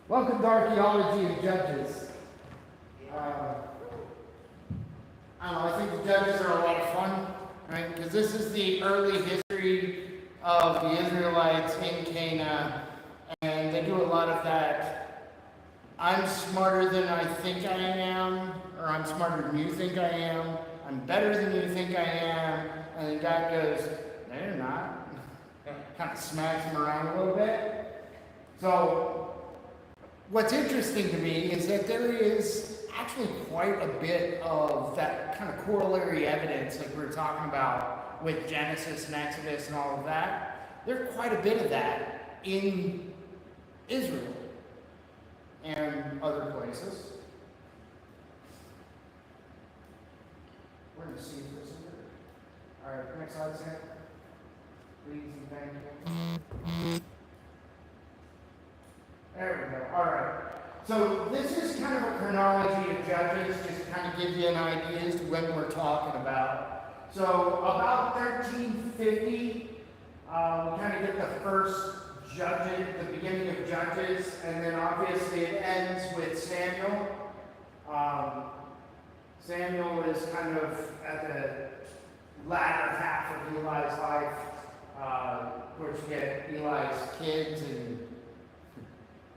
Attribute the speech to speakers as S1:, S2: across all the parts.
S1: Welcome to Archaeology and Judges. I don't know, I think the Judges are a lot of fun, right? Because this is the early history of the Israelites in Canaan, and they do a lot of that. I'm smarter than I think I am, or I'm smarter than you think I am, I'm better than you think I am, and then God goes, no, you're not. Kind of smacks them around a little bit. So, what's interesting to me is that there is actually quite a bit of that kind of corollary evidence like we were talking about with Genesis and Exodus and all of that. There's quite a bit of that in Israel and other places. We're going to see this here. All right, next slide, Sam. Please and thank you. There we go. All right. So this is kind of a chronology of Judges, just to kind of give you an idea as to when we're talking about. So about 1350, we kind of get the first Judges, the beginning of Judges, and then obviously it ends with Samuel. Samuel is kind of at the latter half of Eli's life. Of course, you get Eli's kids, and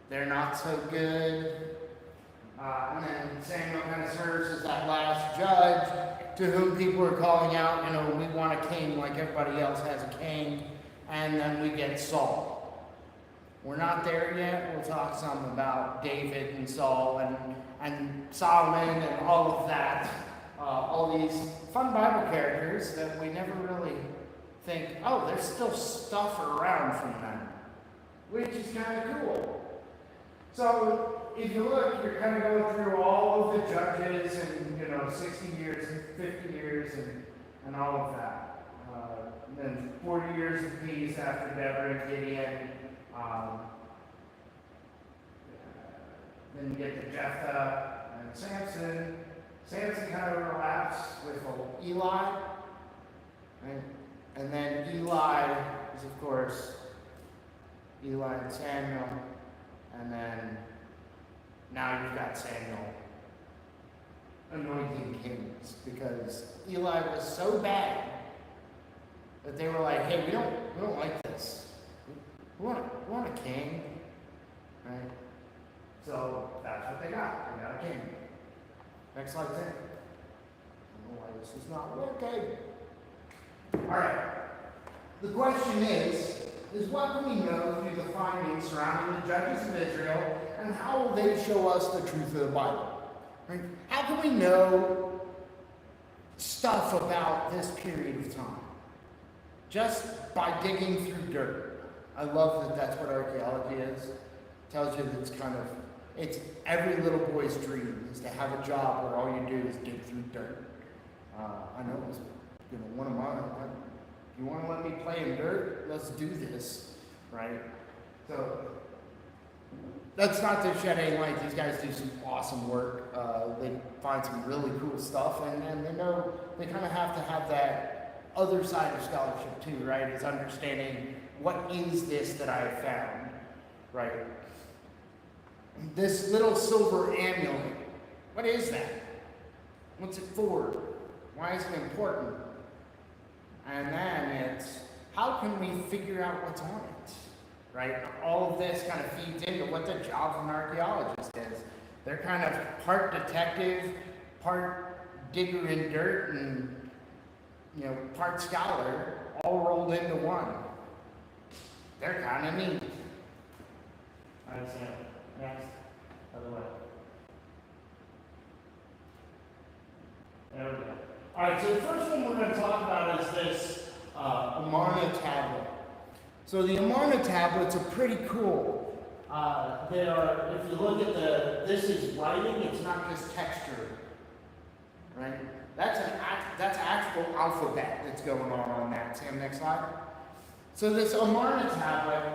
S1: they're not so good. And then Samuel kind of serves as that last judge to whom people are calling out, we want a king like everybody else has a king. And then we get Saul. We're not there yet. We'll talk some about David and Saul and Solomon and all of that. All these fun Bible characters that we never really think, oh, there's still stuff around from them, which is kind of cool. So if you look, you're kind of going through all of the judges and 60 years and 50 years and all of that. And then 40 years of peace after Deborah and Gideon. Then you get to Jephthah and Samson. Samson kind of overlaps with Eli. Right? And then Eli is, of course, Eli and Samuel. And then now you've got Samuel anointing kings, because Eli was so bad that they were like, hey, we don't like this. We want a king. Right? So that's what they got. They got a king. Next slide, Sam. I don't know why this is not working. All right. The question is what can we know through the findings surrounding the judges of Israel, and how will they show us the truth of the Bible? Right? How can we know stuff about this period of time? Just by digging through dirt. I love that that's what archaeology is. It tells you that it's every little boy's dream is to have a job where all you do is dig through dirt. I know it was one of mine. You want to let me play in dirt? Let's do this, right? So that's not to shed any light. These guys do some awesome work. They find some really cool stuff, and they know they kind of have to have that other side of scholarship too, right? Is understanding what is this that I have found, right? This little silver amulet, what is that? What's it for? Why is it important? And then it's, how can we figure out what's on it, right? All of this kind of feeds into what the job of an archaeologist is. They're kind of part detective, part digger in dirt, and, part scholar, all rolled into one. They're kind of neat. All right, Sam. Next. Other way. There we go. All right, so the first one we're going to talk about is this Amarna tablet. So the Amarna tablets are pretty cool. They are, if you look at this is writing, it's not just texture, right? That's actual alphabet that's going on that. Sam, next slide. So this Amarna tablet,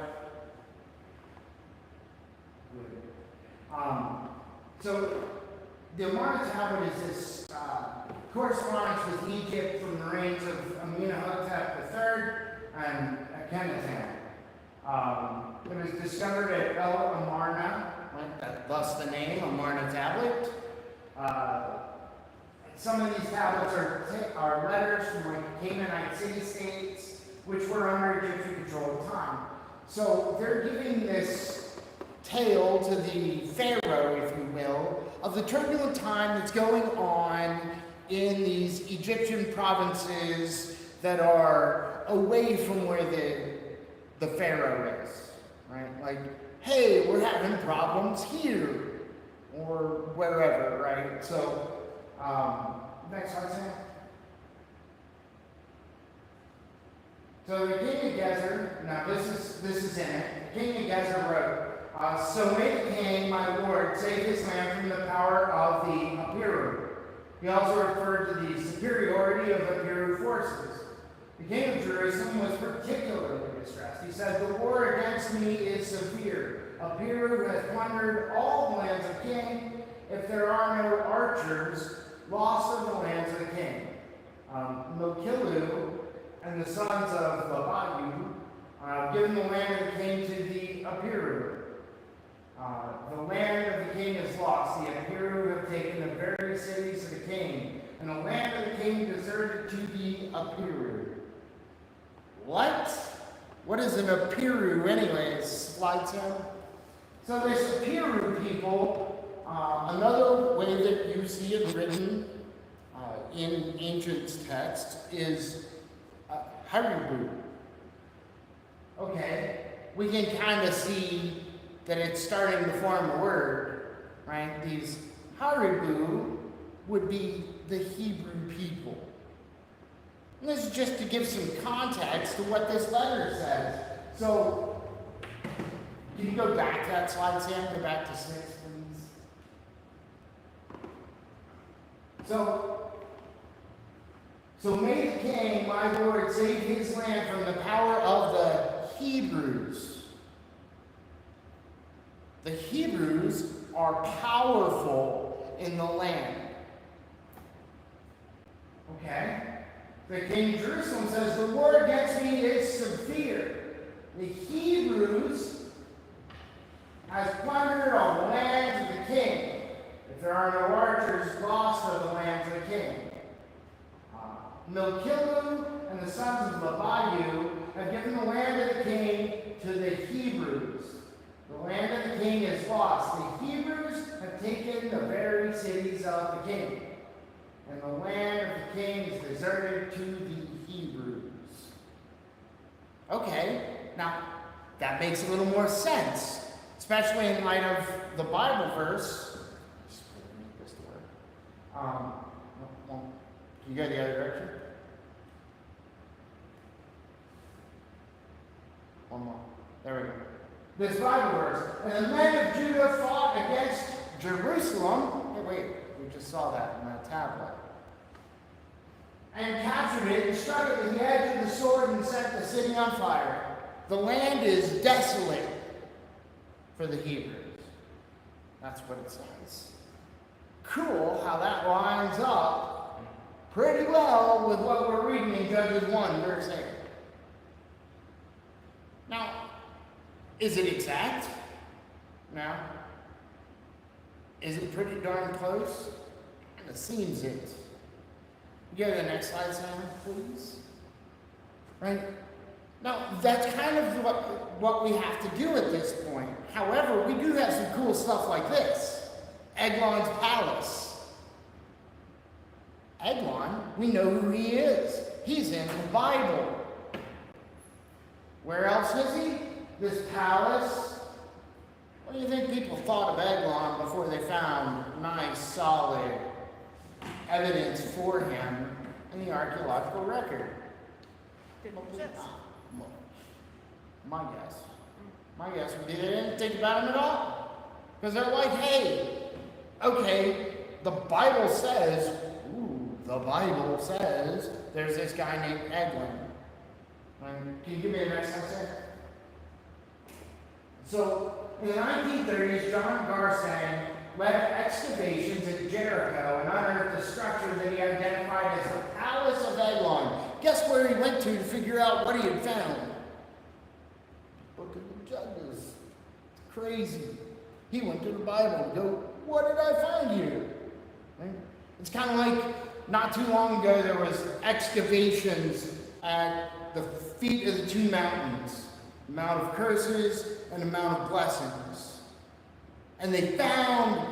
S1: so the Amarna tablet is this correspondence with Egypt from the reigns of Amenhotep III and Akhenaten. It was discovered at El Amarna, thus the name, Amarna tablet. Some of these tablets are letters from like Canaanite city-states, which were under Egyptian control at the time. So they're giving this tale to the Pharaoh, if you will, of the turbulent time that's going on in these Egyptian provinces that are away from where the Pharaoh is, right? Like, hey, we're having problems here, or wherever, right? So, next slide, Sam. So the king of Gezer, now this is in it. The king of Gezer wrote, so may the king, my lord, save his land from the power of the Apiru. He also referred to the superiority of the Apiru forces. The king of Jerusalem was particularly distressed. He said, the war against me is severe. Apiru has plundered all the lands of the king. If there are no archers, lost are the lands of the king. Mokilu and the sons of Labayu have given the land of the king to the Apiru. The land of the king is lost. The Apiru have taken the very cities of the king, and the land of the king deserted to the Apiru. What? What is an Apiru anyways? Slide 10. So this Apiru people, another way that you see it written in ancient text is Haribu. Okay, we can kind of see that it's starting to form a word, right? These Haribu would be the Hebrew people. And this is just to give some context to what this letter says. So, can you go back to that slide, Sam? Go back to 6, please. So may the king, my lord, save his land from the power of the Hebrews. The Hebrews are powerful in the land. Okay? The king of Jerusalem says, the war against me is severe. The Hebrews has plundered all the lands of the king. If there are no archers, lost are the lands of the king. Milkilu and the sons of Labayu have given the land of the king to the Hebrews. The land of the king is lost. The Hebrews have taken the very cities of the king. And the land of the king is deserted to the Hebrews. Okay, now that makes a little more sense, especially in light of the Bible verse. Can you go the other direction? One more. There we go. This Bible verse. And the men of Judah fought against Jerusalem. Wait, we just saw that in that tablet. And captured it and struck it with the edge of the sword and set the city on fire. The land is desolate for the Hebrews. That's what it says. Cool how that lines up pretty well with what we're reading in Judges 1, verse 8. Now, is it exact? No. Is it pretty darn close? It seems it. Go to the next slide, Simon, please. Right? Now, that's kind of what we have to do at this point. However, we do have some cool stuff like this. Eglon's palace. Eglon, we know who he is. He's in the Bible. Where else is he? This palace. What do you think people thought of Eglon before they found nice, solid evidence for him in the archaeological record? My guess would be they didn't think about him at all. Because they're like, hey, okay, the Bible says there's this guy named Eglon. Can you give me the next slide? So, in the 1930s, John Garstang led excavations at Jericho and unearthed a structure that he identified as the Palace of Eglon. Guess where he went to figure out what he had found? Book of the Judges. crazy. He went to the Bible and go, what did I find here? Right? It's kind of like not too long ago there was excavations at the feet of the two mountains, the Mount of Curses and the Mount of Blessings. And they found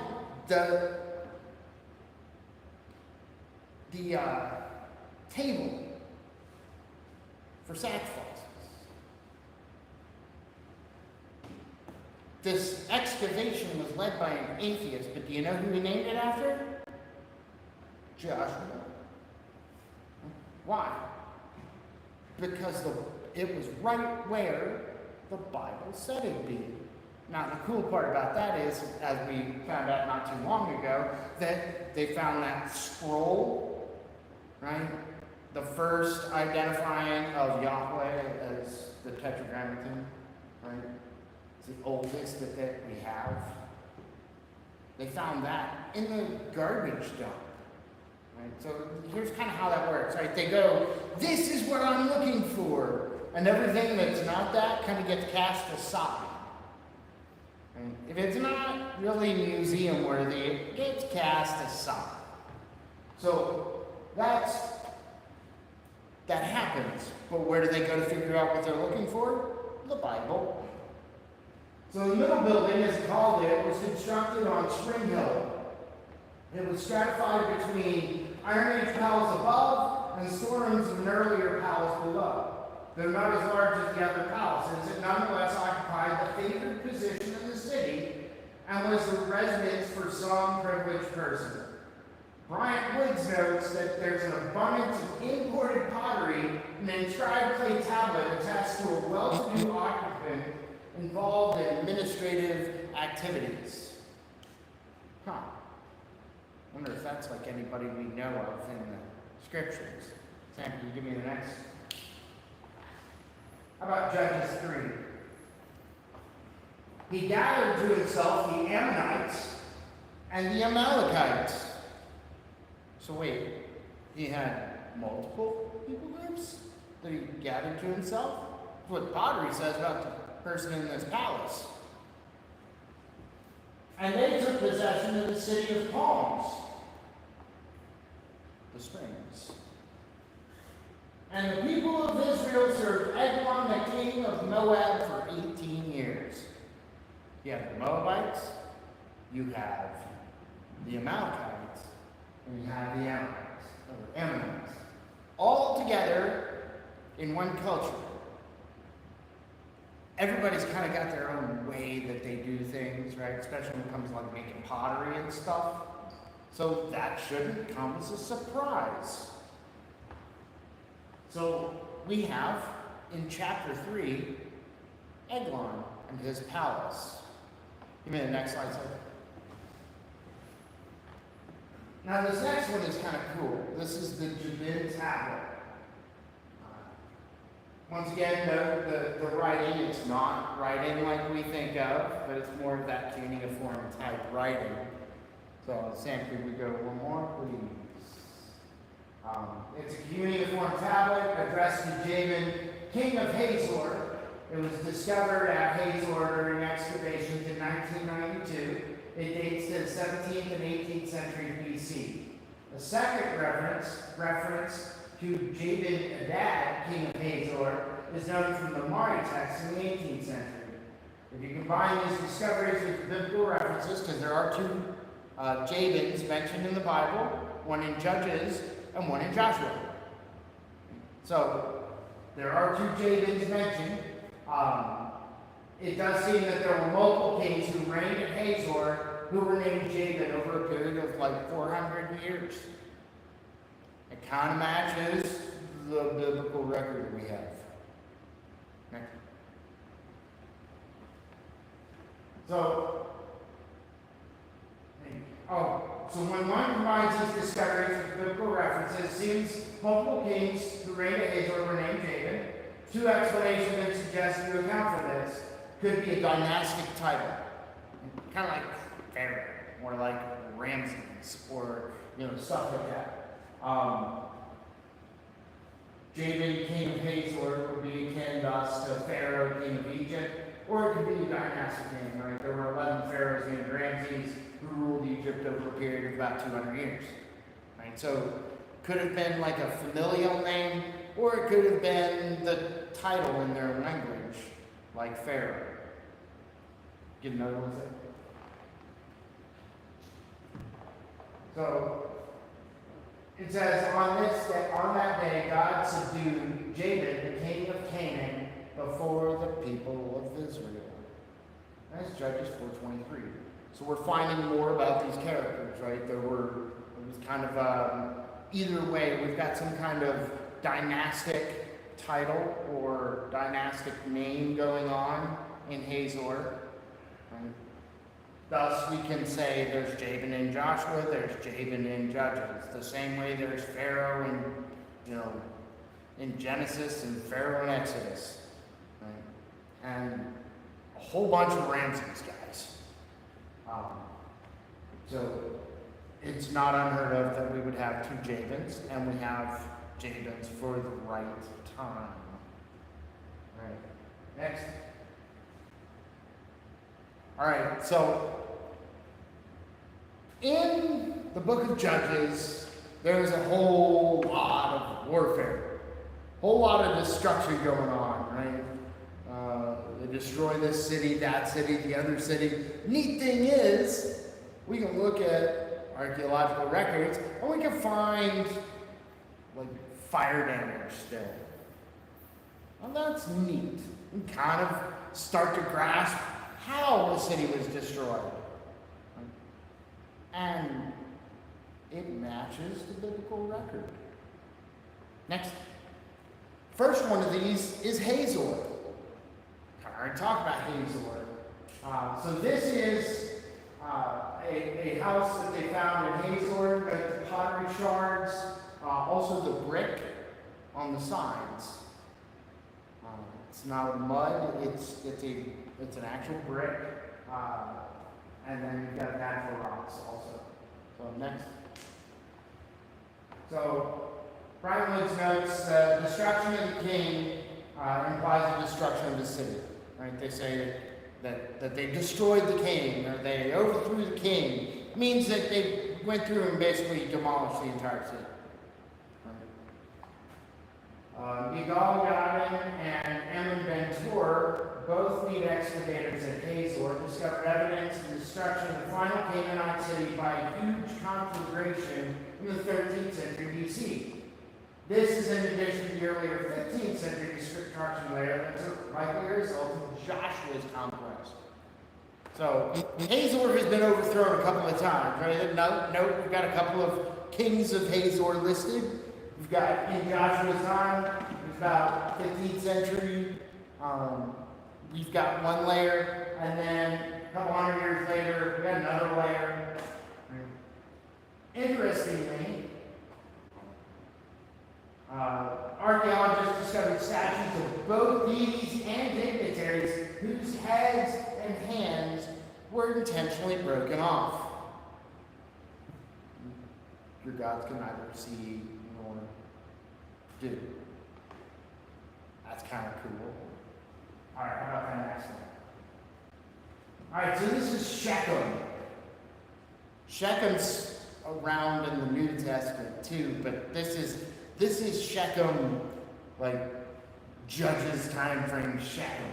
S1: the table for sacrifices. This excavation was led by an atheist, but do you know who he named it after? Joshua. Why? Because it was right where the Bible said it'd be. Now, the cool part about that is, as we found out not too long ago, that they found that scroll, right? The first identifying of Yahweh as the Tetragrammaton, right? It's the oldest that we have. They found that in the garbage dump. Right? So here's kind of how that works, right? They go, this is what I'm looking for. And everything that's not that kind of gets cast aside. And if it's not really museum worthy, it gets cast aside. So that happens. But where do they go to figure out what they're looking for? The Bible. So the middle building, as called it, was constructed on Spring Hill. It was stratified between Iron Age palace above and storerooms of an earlier palace below. Though not as large as the other palaces, it nonetheless occupied the favored position in the city and was the residence for some privileged person. Bryant Woods notes that there's an abundance of imported pottery and an inscribed clay tablet attached to a well-to-do occupant involved in administrative activities. Huh. I wonder if that's like anybody we know of in the scriptures. Sam, can you give me the next? How about Judges 3? He gathered to himself the Ammonites and the Amalekites. So wait, he had multiple people groups that he gathered to himself? That's what pottery says about the person in this palace. And they took possession of the city of palms, the springs. And the people of Israel served Eglon, the king of Moab, for 18 years. You have the Moabites, you have the Amalekites, and you have the Ammonites. All together in one culture. Everybody's kind of got their own way that they do things, right? Especially when it comes to like making pottery and stuff. So that shouldn't come as a surprise. So we have, in chapter 3, Eglon and his palace. Give me the next slide, sir. Now this next one is kind of cool. This is the Jabin tablet. Once again, the writing, it's not writing like we think of, but it's more of that cuneiform type writing. So Sam, could we go one more, please? It's a cuneiform tablet addressed to Jabin, king of Hazor. It was discovered at Hazor during excavations in 1992. It dates to the 17th and 18th century BC. The second reference to Jabin Adad, king of Hazor, is known from the Mari text in the 18th century. If you combine these discoveries with the biblical references, because there are two Jabins mentioned in the Bible, one in Judges and one in Joshua. So, there are two Jabins mentioned. It does seem that there were multiple kings who reigned at Hazor who were named Jabin over a period of like 400 years. It kind of matches the biblical record we have. Next. So when one combines these discoveries with biblical references, it seems multiple kings who reigned at Hazor were named Jabin. Two explanations that suggest to account for this could be a dynastic title, kind of like Pharaoh, or like Ramses, or stuff like that. Jabin, king of Hazor, would be akin thus to Pharaoh, king of Egypt, or it could be a dynastic name, right? pharaohs named Ramses who ruled Egypt over a period of about 200 years. Right? So could have been like a familial name, or it could have been the title in their language, like Pharaoh. Get another one, say? So it says, on that day, God subdued Jabin, the king of Canaan, before the people of Israel. That's Judges 4:23. So we're finding more about these characters, right? It was kind of either way. We've got some kind of dynastic title or dynastic name going on in Hazor. Right? Thus, we can say there's Jabin in Joshua, there's Jabin in Judges. The same way there's Pharaoh in Genesis and Pharaoh in Exodus. Right? And a whole bunch of Ramses guys. So it's not unheard of that we would have two Jabins, and we have Jabins for the right time. Right. Next. All right, so in the book of Judges, there's a whole lot of warfare, whole lot of destruction going on, right? They destroy this city, that city, the other city. Neat thing is, we can look at archaeological records and we can find like fire damage still. Well, that's neat. We kind of start to grasp how the city was destroyed. And it matches the biblical record. Next. First one of these is Hazor. I already talked about Hazor. So this is a house that they found in Hazor, the pottery shards, also the brick on the sides. It's not a mud, it's an actual brick, and then you've got natural rocks also. So next. So Brian Woods notes destruction of the king implies the destruction of the city. Right? They say that they destroyed the king, or they overthrew the king. It means that they went through and basically demolished the entire city. Yigal Yadin and Emin Ben-Tur, both lead excavators at Hazor, discovered evidence of the destruction of the final Canaanite city by a huge conflagration in the 13th century BC. This is in addition to the earlier 15th century destruction layer that took likely a result of Joshua's conquest. So Hazor has been overthrown a couple of times, right? Note we've got a couple of kings of Hazor listed. We've got in Joshua's time, it's about 15th century. We've got one layer, and then a couple hundred years later, we got another layer. Interestingly, archaeologists discovered statues of both deities and dignitaries whose heads and hands were intentionally broken off. Your gods can neither see nor do. That's kind of cool. All right, how about that next one? All right, so this is Shechem. Shechem's around in the New Testament too, but this is Shechem, like Judges time frame Shechem.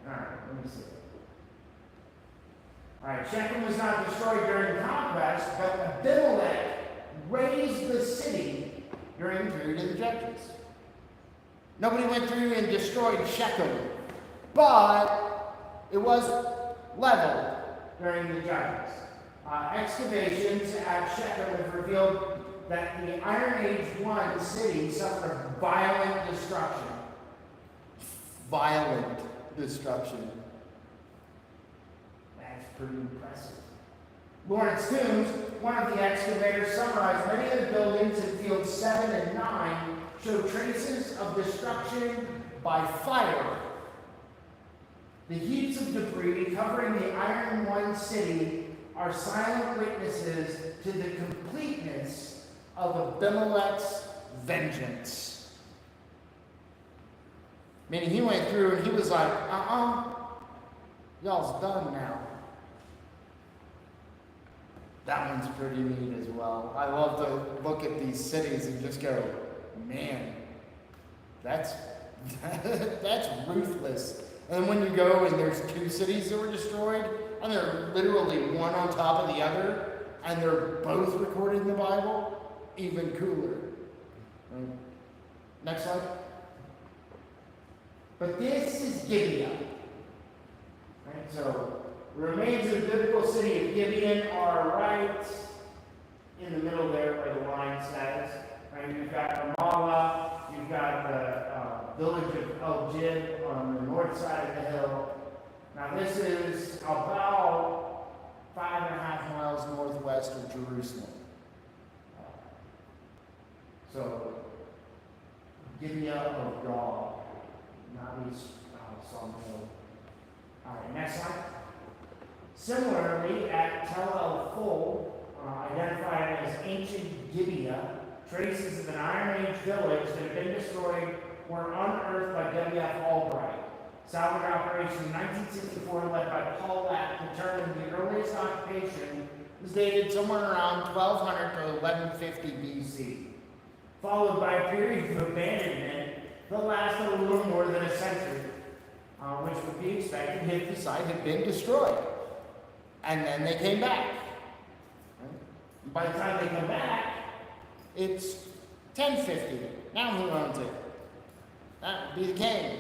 S1: All right, let me see. All right, Shechem was not destroyed during the conquest, but Abimelech razed the city during the period of the Judges. Nobody went through and destroyed Shechem, but it was leveled during the Judges. Excavations at Shechem have revealed that the Iron Age 1 city suffered violent destruction. Violent destruction. That's pretty impressive. Lawrence Toombs, one of the excavators, summarized many of the buildings in fields 7 and 9 show traces of destruction by fire. The heaps of debris covering the Iron 1 city are silent witnesses to the completeness of Abimelech's vengeance. Meaning he went through and he was like, y'all's done now. That one's pretty neat as well. I love to look at these cities and just go, man, that's that's ruthless. And when you go and there's two cities that were destroyed, and they're literally one on top of the other, and they're both recorded in the Bible, even cooler. Right? Next slide. But this is Gibeah. Right? So, the remains of the biblical city of Gibeon are right in the middle there where the line says. Right? You've got Ramallah, you've got the village of El Jib on the north side of the hill. Now this is about 5.5 miles northwest of Jerusalem. So, Gibeah of God, not east Psalm Hill. All right, next slide. Similarly, at Tel El Ful, identified as ancient Gibeah, traces of an Iron Age village that had been destroyed were unearthed by W.F. Albright. Salvage operation in 1964, led by Paul Lapp, determined the earliest occupation was dated somewhere around 1200 to 1150 BC, followed by a period of abandonment that lasted a little more than a century, which would be expected if the site had been destroyed. And then they came back. Right? By the time they come back, it's 1050. Now who owns it? That would be the king.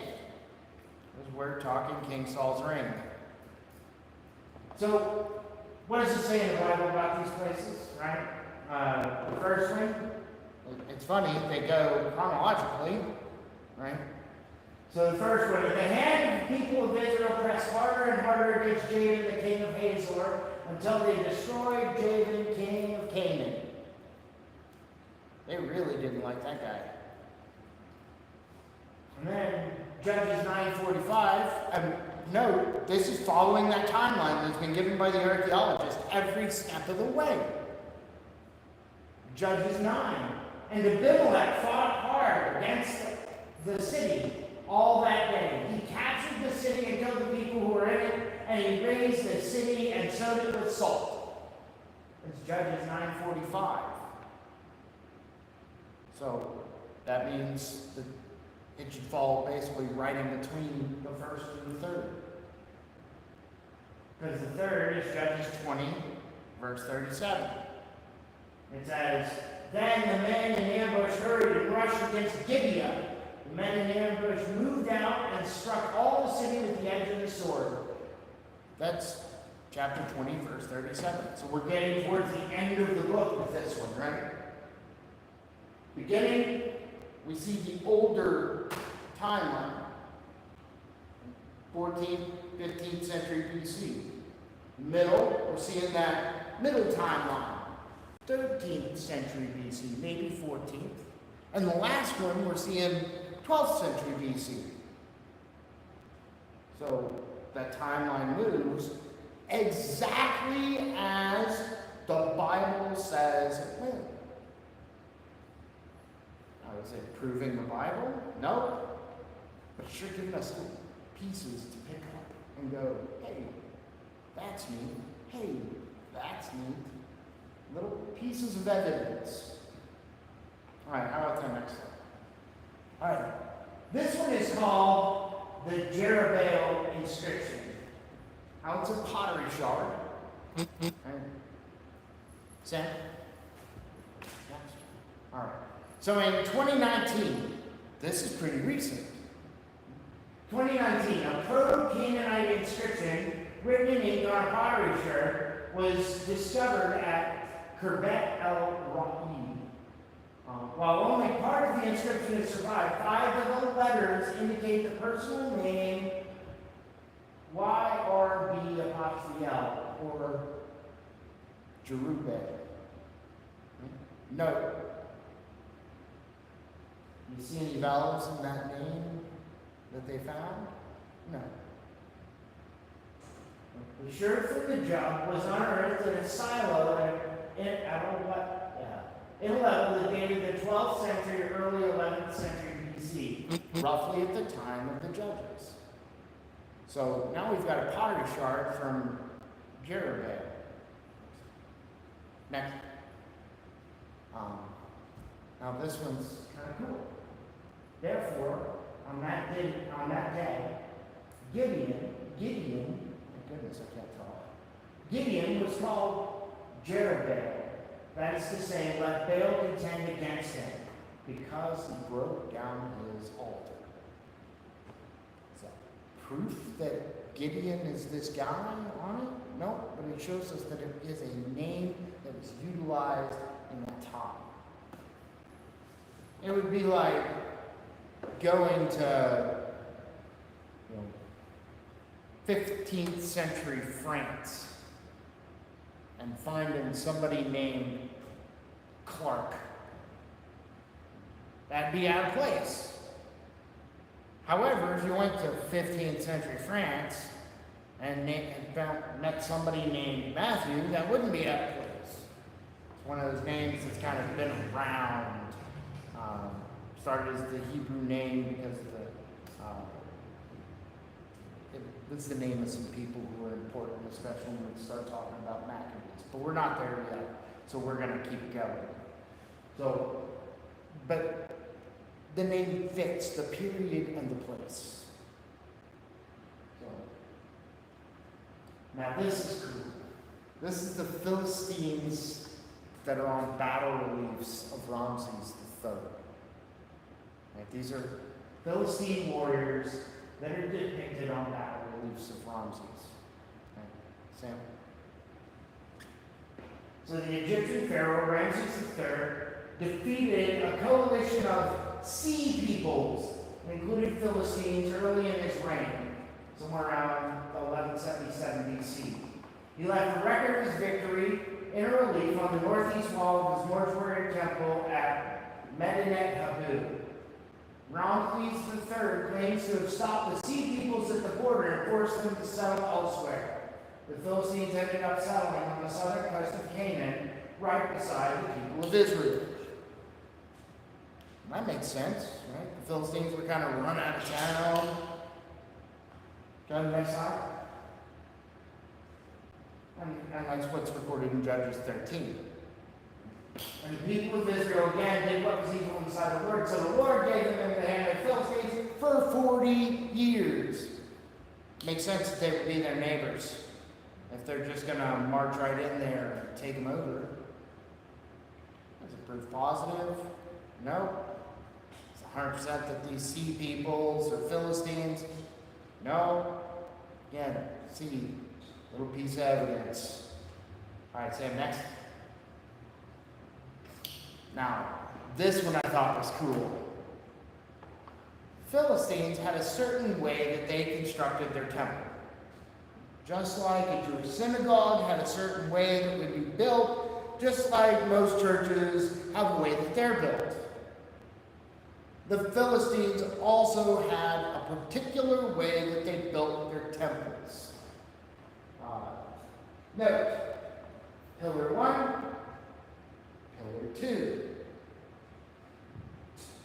S1: Because we're talking King Saul's reign. So, what does it say in the Bible about these places, right? The first one, it's funny, they go chronologically, right? So the first one, the hand of the people of Israel pressed harder and harder against Jabin, the king of Hazor, until they destroyed Jabin, king of Canaan. They really didn't like that guy. And then Judges 9:45. Note, this is following that timeline that's been given by the archaeologists every step of the way. Judges 9. And Abimelech fought hard against the city all that day. He captured the city and killed the people who were in it, and he razed the city and sowed it with salt. It's Judges 9:45. So that means that it should fall basically right in between the first and the third. Because the third is Judges 20, verse 37. It says, then the men in ambush hurried and rushed against Gibeah. The men in ambush moved out and struck all the city with the edge of the sword. That's chapter 20, verse 37. So we're getting towards the end of the book with this one, right? Beginning, we see the older timeline, 14th, 15th century BC. Middle, we're seeing that middle timeline, 13th century BC, maybe 14th. And the last one, we're seeing 12th century BC. So that timeline moves exactly as the Bible says it will. Now, is it proving the Bible? No. But it's sure giving us little pieces to pick up and go, hey, that's neat. Hey, that's neat. Little pieces of evidence. All right, how about the next one? All right. This one is called the Jerubbaal inscription. Now, it's a pottery shard. Right. Sam? Yes. All right. So in 2019, this is pretty recent. 2019, a Proto-Canaanite inscription written in ink on a pottery shard was discovered at Khirbet el-Rahim. While only part of the inscription has survived, 5 of the letters indicate the personal name YRB apostrophe L, or Jerubbaal. Note, you see any vowels in that name that they found? No. The shirt from the jug was unearthed in a silo in a level that dated the 12th century or early 11th century BC, roughly at the time of the Judges. So now we've got a pottery shard from Jerubbaal. Next. Now this one's kind of cool. Therefore, on that day, Gideon, my goodness, I can't talk. Gideon was called Jerubbaal. That is to say, let Baal contend against him, because he broke down his altar. Is that proof that Gideon is this guy on it? No, but it shows us that it is a name that was utilized in that time. It would be like going to 15th century France and finding somebody named Clark. That'd be out of place. However, if you went to 15th century France and met somebody named Matthew, that wouldn't be out of place. It's one of those names that's kind of been around. Started as the Hebrew name because this is the name of some people who are important, especially when we start talking about Maccabees. But we're not there yet, so we're going to keep going. So, but the name fits the period and the place. So, now this is cool. This is the Philistines that are on battle reliefs of Ramses III. Right, these are Philistine warriors that are depicted on battle reliefs of Ramses. Right, Sam? So the Egyptian pharaoh Ramses III defeated a coalition of sea peoples, including Philistines, early in his reign, somewhere around 1177 BC. He left a record of his victory in a relief on the northeast wall of his mortuary temple at Medinet Habu. Ramses III claims to have stopped the sea peoples at the border and forced them to settle elsewhere. The Philistines ended up settling on the southern coast of Canaan, right beside the people of Israel. That makes sense, right? The Philistines were kind of run out of town. Go to the next slide. And that's what's recorded in Judges 13. And the people of Israel again did what was evil in the sight of the Lord. So the Lord gave them into the hand of the Philistines for 40 years. Makes sense that they would be their neighbors. If they're just going to march right in there and take them over. Is it proof positive? No. It's 100% that these sea peoples are Philistines? No. Again, see, little piece of evidence. All right, Sam, next. Now, this one I thought was cool. Philistines had a certain way that they constructed their temple. Just like a Jewish synagogue had a certain way that would be built, just like most churches have a way that they're built. The Philistines also had a particular way that they built their temples. Note, pillar 1, pillar 2.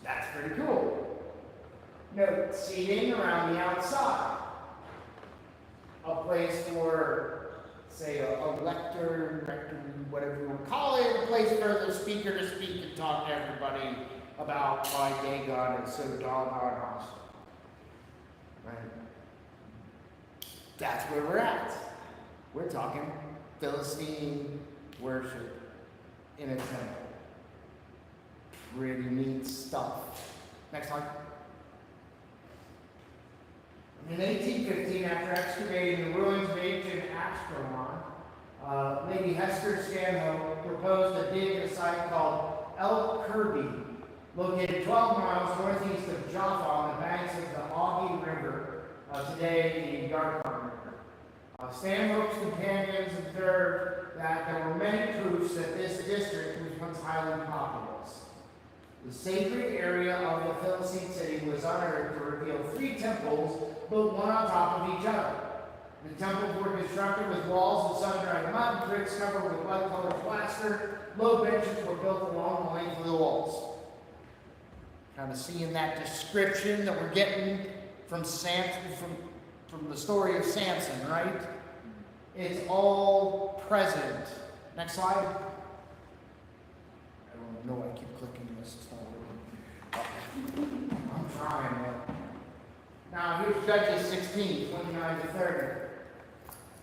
S1: That's pretty cool. Note, seating around the outside. A place for, say, a lector, rector, whatever you want to call it, a place for the speaker to speak and talk to everybody about why Dagon is so doggone awesome. Right? That's where we're at. We're talking Philistine worship in a temple. Pretty neat stuff. Next slide. In 1815, after excavating the ruins of ancient Ashkelon, Lady Hester Stanhope proposed to dig a site called El Kirby, located 12 miles northeast of Jaffa on the banks of the Augie River, today the Yarkon River. Stanhope's companions observed that there were many proofs that this district was once highly populous. The sacred area of the Philistine city was unearthed to reveal 3 temples built one on top of each other. The temples were constructed with walls of sun-dried mud, bricks covered with white-colored plaster. Low benches were built along the length of the walls. Kind of seeing that description that we're getting from Samson, from the story of Samson, right? It's all present. Next slide. Now here's Judges 16, 29 to 30.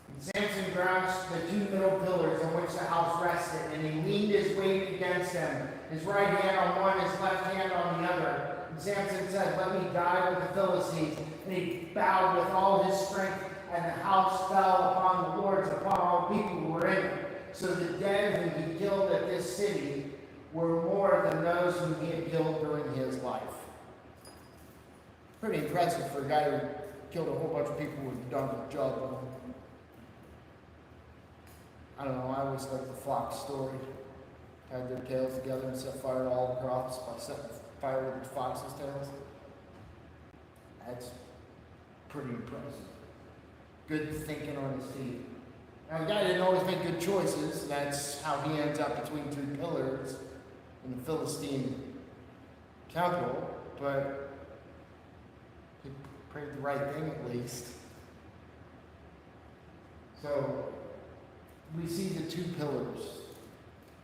S1: And Samson grasped the two middle pillars on which the house rested, and he leaned his weight against them, his right hand on one, his left hand on the other. And Samson said, "Let me die with the Philistines." And he bowed with all his strength, and the house fell upon the lords, upon all people who were in it. So the dead whom he killed at this city were more than those whom he had killed during his life. Pretty impressive for a guy who killed a whole bunch of people with a donkey job on him. I don't know, I always like the fox story. Tied their tails together and set fire to all the crops by setting fire with the fox's tails. That's pretty impressive. Good thinking on his feet. Now, the guy didn't always make good choices. That's how he ends up between two pillars in the Philistine capital. But he prayed the right thing at least. So, we see the two pillars.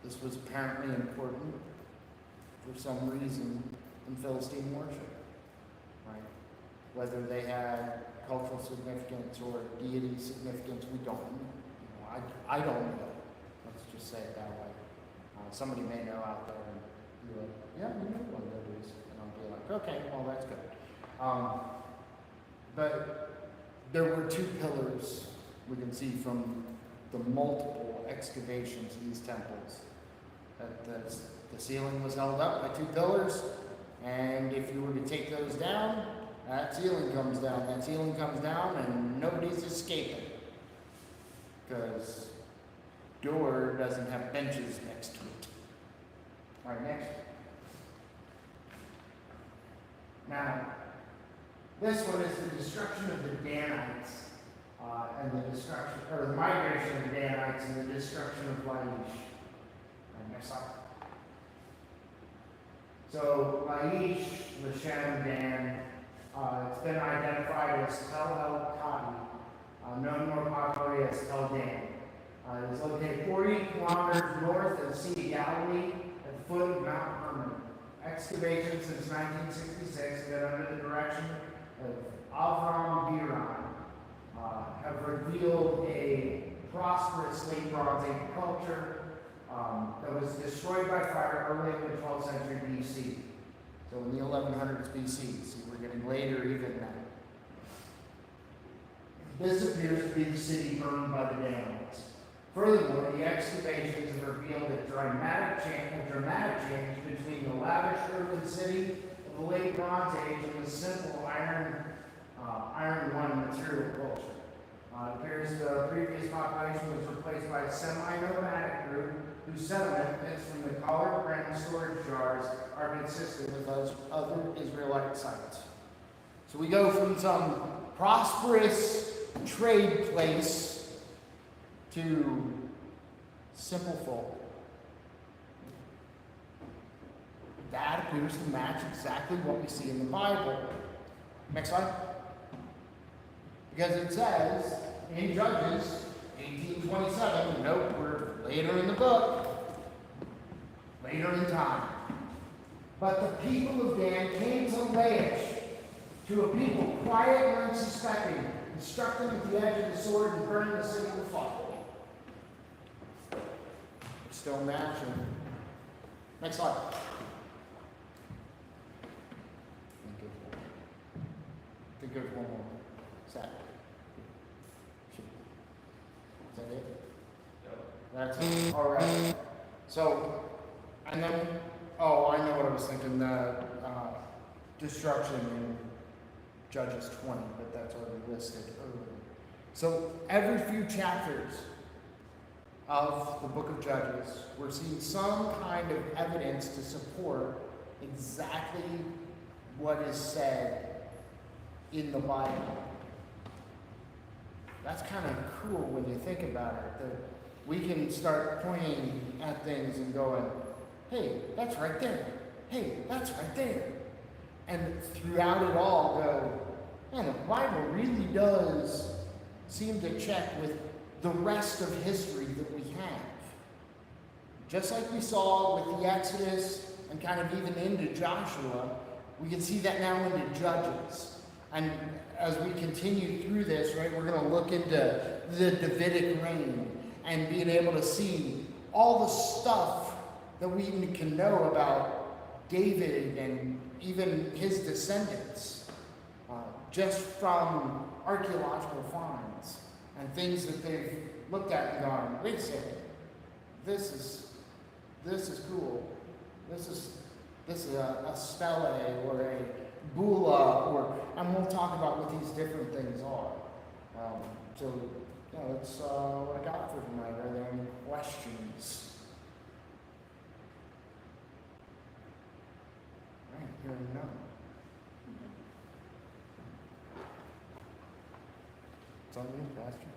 S1: This was apparently important for some reason in Philistine worship, right? Whether they had cultural significance or deity significance, we don't know. I don't know. Let's just say it that way. Somebody may know out there and be like, "Yeah, we know what that is," and I'll be like, "Okay, well that's good." But there were two pillars we can see from the multiple excavations of these temples. That the ceiling was held up by two pillars, and if you were to take those down, that ceiling comes down. That ceiling comes down, and nobody's escaping. Because door doesn't have benches next to it. All right, next. Now, this one is the destruction of the Danites, and the destruction, or the migration of the Danites and the destruction of Laish. All right, next slide. So, Laish, Lashem, Dan, it's been identified as Tel El Kadi, known more popularly as Tel Dan. It is located 40 kilometers north of the Sea of Galilee at the foot of Mount Hermon. Excavations since 1966 have been under the direction of Avram Biran have revealed a prosperous late Bronze Age culture that was destroyed by fire early in the 12th century BC. So in the 1100s BC, so we're getting later even now. This appears to be the city burned by the Danites. Furthermore, the excavations have revealed a dramatic change between the lavish urban city of the late Bronze Age and the simple iron one material culture. It appears the previous population was replaced by a semi-nomadic group whose settlement bits from the colored granite storage jars are consistent with those other Israelite sites. So we go from some prosperous trade place to simple folk. That appears to match exactly what we see in the Bible. Next slide. Because it says in Judges 18:27, nope, we're later in the book, later in time. But the people of Dan came to Laish, to a people quiet and unsuspecting, and struck them with the edge of the sword and burned the city with fire. Still matching. Next slide. I think there's one more. Sad. Is that it? That's it. All right. So, and then, I know what I was thinking. The destruction in Judges 20, but that's already listed earlier. So, every few chapters of the book of Judges, we're seeing some kind of evidence to support exactly what is said in the Bible. That's kind of cool when you think about it, that we can start pointing at things and going, hey, that's right there. Hey, that's right there. And throughout it all go, man, the Bible really does seem to check with the rest of history that we have. Just like we saw with the Exodus and kind of even into Joshua, we can see that now into Judges. And as we continue through this, right, we're going to look into the Davidic reign and being able to see all the stuff that we can know about David and even his descendants, just from archaeological finds and things that they've looked at and gone, wait a second, this is cool. This is a stele or a bula, and we'll talk about what these different things are. That's what I got for tonight. Are there any questions? All right, hearing none. It's on you, Pastor.